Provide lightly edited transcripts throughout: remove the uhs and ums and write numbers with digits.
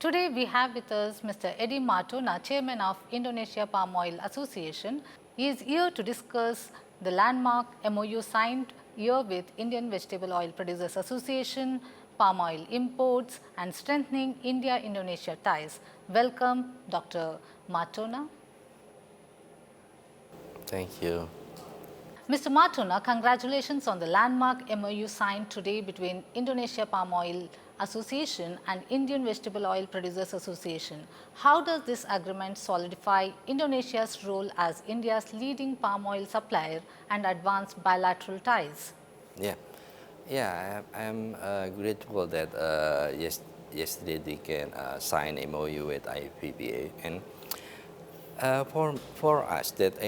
Today we have with us Mr. Eddy Martono, Chairman of Indonesia Palm Oil Association. He is here to discuss the landmark MOU signed here with Indian Vegetable Oil Producers Association, palm oil imports and strengthening India-Indonesia ties. Welcome, Dr. Martono. Thank you. Mr. Martono, congratulations on the landmark MOU signed today between Indonesia Palm Oil Association and Indian Vegetable Oil Producers Association. How does this agreement solidify Indonesia's role as India's leading palm oil supplier and advance bilateral ties? I am grateful that yesterday we can sign MOU with IPPA, and for us that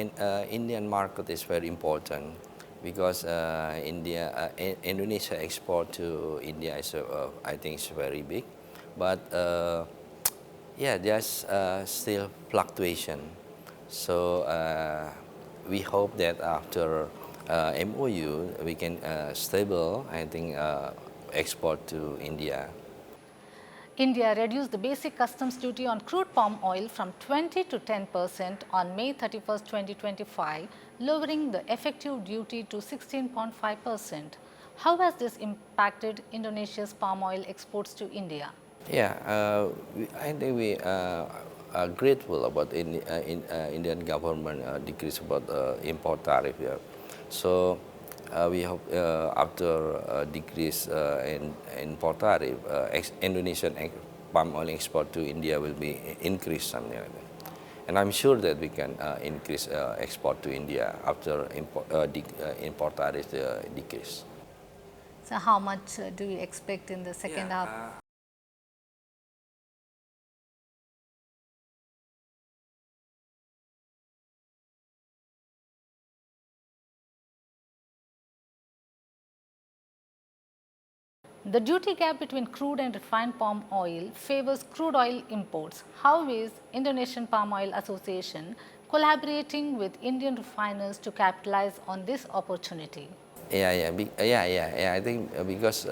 Indian market is very important because Indonesia export to India is I think is very big, but there's still fluctuation. So we hope that after MOU we can stable I think export to India. India reduced the basic customs duty on crude palm oil from 20 to 10% on May 31, 2025, lowering the effective duty to 16.5%. How has this impacted Indonesia's palm oil exports to India? I think we are grateful about Indian government decrease about import tariff here. So we hope after decrease in import tariff, Indonesian palm oil export to India will be increased something like that. And I'm sure that we can increase export to India after import tariff decrease. So how much do you expect in the second half? The duty gap between crude and refined palm oil favors crude oil imports. How is Indonesian Palm Oil Association collaborating with Indian refiners to capitalize on this opportunity? I think because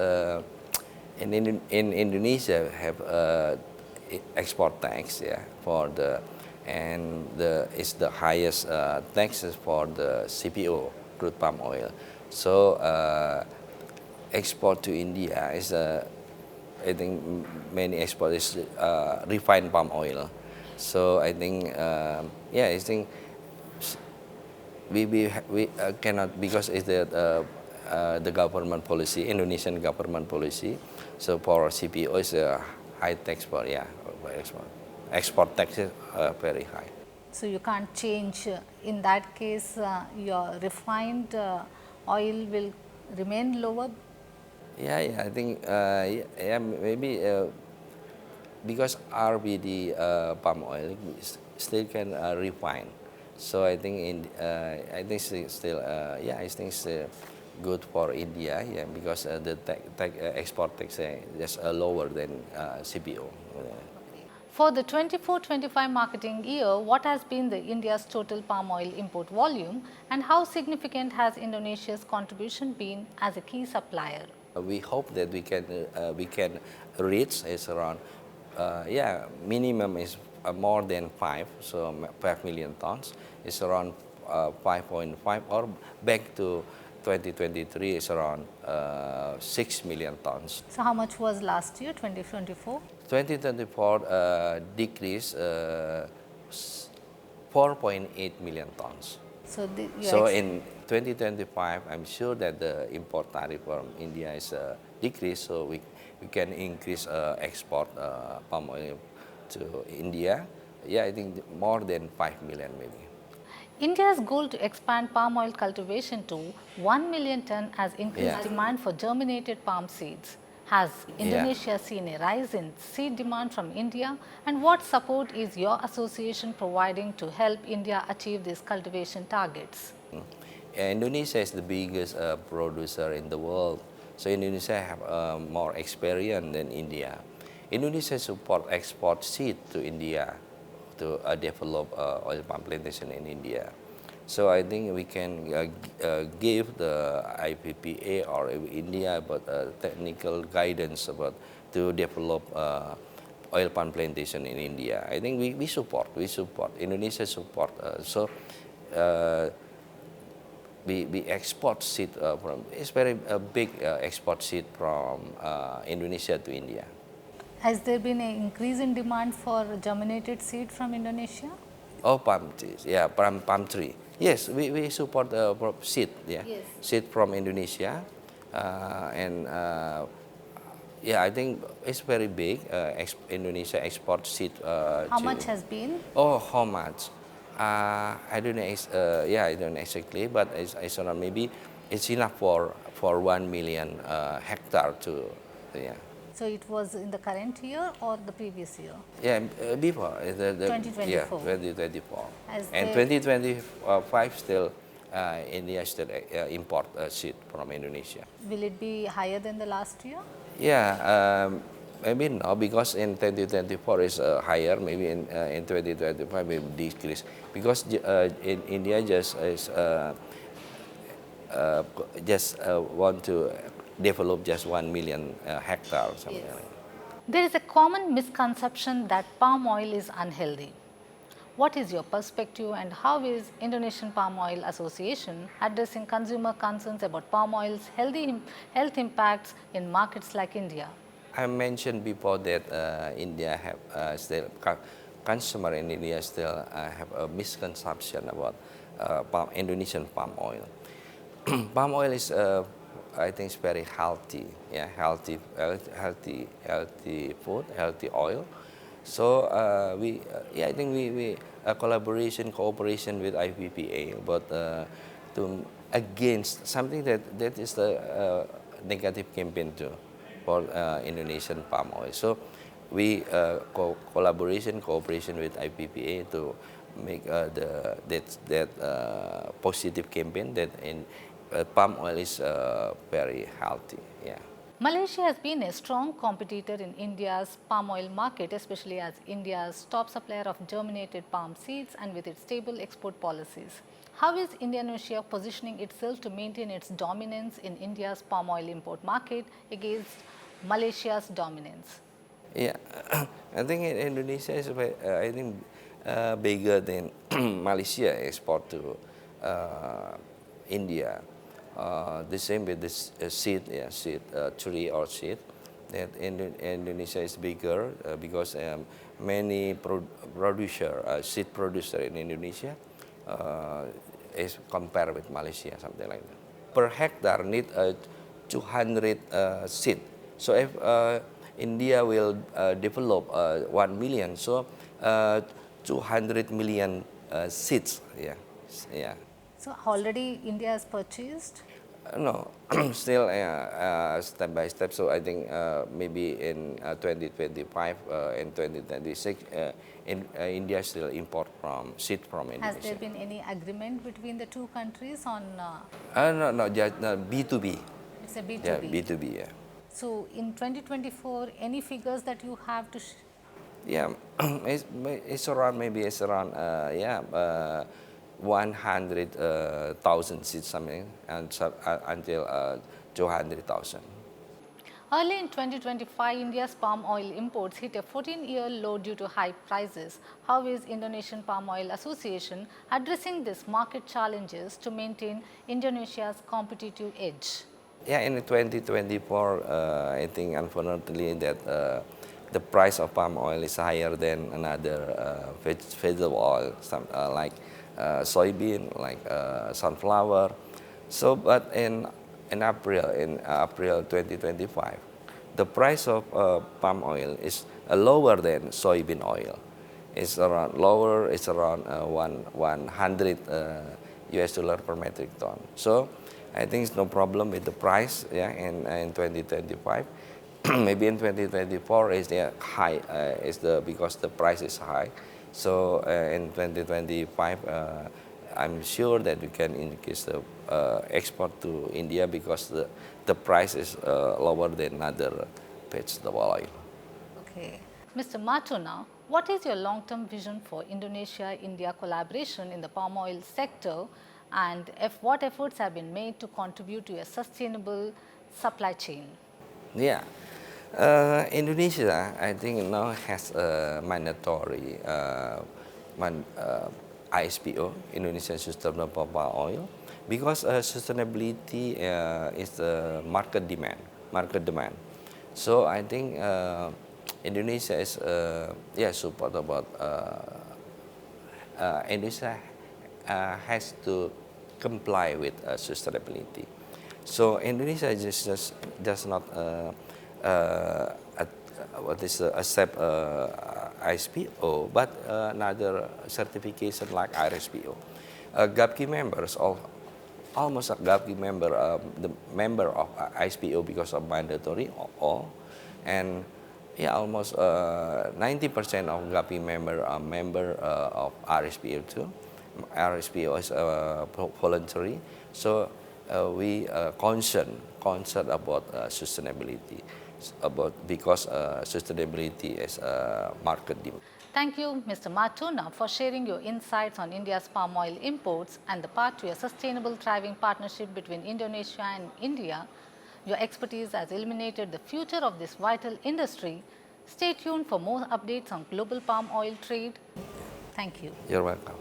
in Indonesia have export tax for it's the highest taxes for the CPO crude palm oil. So export to India is I think many export is refined palm oil. So I think I think we cannot, because it's the government policy, Indonesian government policy. So for CPO is a high tax for export taxes very high. So you can't change. In that case, your refined oil will remain lower. I think maybe because RBD palm oil still can refine. So I think I think still I think it's good for India because the export tax is lower than CPO. For the 24-25 marketing year, what has been the India's total palm oil import volume, and how significant has Indonesia's contribution been as a key supplier? We hope that we can reach is around minimum is more than 5 million tons. It's around 5.5, or back to 2023 is around 6 million tons. So how much was last year, 2024? 2024 decreased 4.8 million tons. So in 2025, I'm sure that the import tariff from India is decreased, so we can increase export palm oil to India. I think more than 5 million maybe. India's goal to expand palm oil cultivation to 1 million ton has increased demand for germinated palm seeds. Has Indonesia seen a rise in seed demand from India, and what support is your association providing to help India achieve these cultivation targets? Indonesia is the biggest producer in the world, so Indonesia have more experience than India. Indonesia support export seed to India to develop oil palm plantation in India. So I think we can give the IPPA or India about technical guidance about to develop oil palm plantation in India. I think we support, Indonesia support. We export seed from, it's very big export seed from Indonesia to India. Has there been an increase in demand for germinated seed from Indonesia? Oh, palm trees, yeah, palm tree. Yes, we support seed, yeah, Yes. seed from Indonesia, yeah, I think it's very big. Indonesia export seed. How much has been? Oh, how much? I don't know. Yeah, I don't know exactly, but it's around, maybe it's enough for 1 million hectare to, yeah. So it was in the current year or the previous year? Yeah, before yeah, 2024. 2024, As and they- 2025 still India still import seed from Indonesia. Will it be higher than the last year? Yeah, maybe no, because in 2024 is higher. Maybe in 2025 maybe decrease, because in India just want to develop just 1 million hectares, something Yes. like that. There is a common misconception that palm oil is unhealthy. What is your perspective and how is Indonesian Palm Oil Association addressing consumer concerns about palm oil's health impacts in markets like India? I mentioned before that India have still consumer in India still have a misconception about Indonesian palm oil. Palm oil is I think it's very healthy, yeah, healthy food, healthy oil. So yeah, I think we cooperation with IVPA, but to against something that is the negative campaign too for Indonesian palm oil. So we cooperation with IPPA to make that positive campaign that in palm oil is very healthy. Yeah. Malaysia has been a strong competitor in India's palm oil market, especially as India's top supplier of germinated palm seeds and with its stable export policies. How is Indonesia positioning itself to maintain its dominance in India's palm oil import market against Malaysia's dominance? Yeah, I think Indonesia is I think bigger than Malaysia export to India. The same with this seed, yeah, tree or seed. That Indonesia is bigger because many seed producer in Indonesia is compared with Malaysia, something like that. Per hectare need 200 seed. So if India will develop 1 million, so 200 million seeds, yeah, yeah. So already India has purchased? No, still step by step. So I think maybe in 2025 and 2026, India still import seed from Indonesia. Has there been any agreement between the two countries on? No, just B2B. It's a B2B. Yeah, B2B. Yeah. So in 2024, any figures that you have to? Yeah, it's around, maybe it's around 100,000 seeds something, and until 200,000. Early in 2025, India's palm oil imports hit a 14-year low due to high prices. How is Indonesian Palm Oil Association addressing these market challenges to maintain Indonesia's competitive edge? Yeah, in 2024, I think unfortunately that the price of palm oil is higher than another vegetable oil, like soybean, like sunflower. So, but in April 2025, the price of palm oil is lower than soybean oil. It's around lower. It's around 100 US dollar per metric ton. So I think it's no problem with the price. Yeah, in 2025. Maybe in 2024 is high. Because the price is high. So in 2025, I'm sure that we can increase the export to India because the price is lower than other vegetable oil. Okay. Mr. Martono, what is your long-term vision for Indonesia-India collaboration in the palm oil sector, and what efforts have been made to contribute to a sustainable supply chain? Yeah, Indonesia, I think now has a mandatory ISPO, Indonesia Sustainable Palm Oil, because sustainability is the market demand. Market demand. So I think Indonesia is support about Indonesia has to comply with sustainability. So Indonesia just does not accept ISPO, but another certification like RSPO. GAPKI members, almost a GAPKI member, the member of ISPO because of mandatory all, and almost 90% of GAPI member are member of RSPO too. RSPO is voluntary, so we concerned about sustainability, because sustainability is market demand. Thank you, Mr. Martono, for sharing your insights on India's palm oil imports and the path to a sustainable, thriving partnership between Indonesia and India. Your expertise has illuminated the future of this vital industry. Stay tuned for more updates on global palm oil trade. Thank you. You're welcome.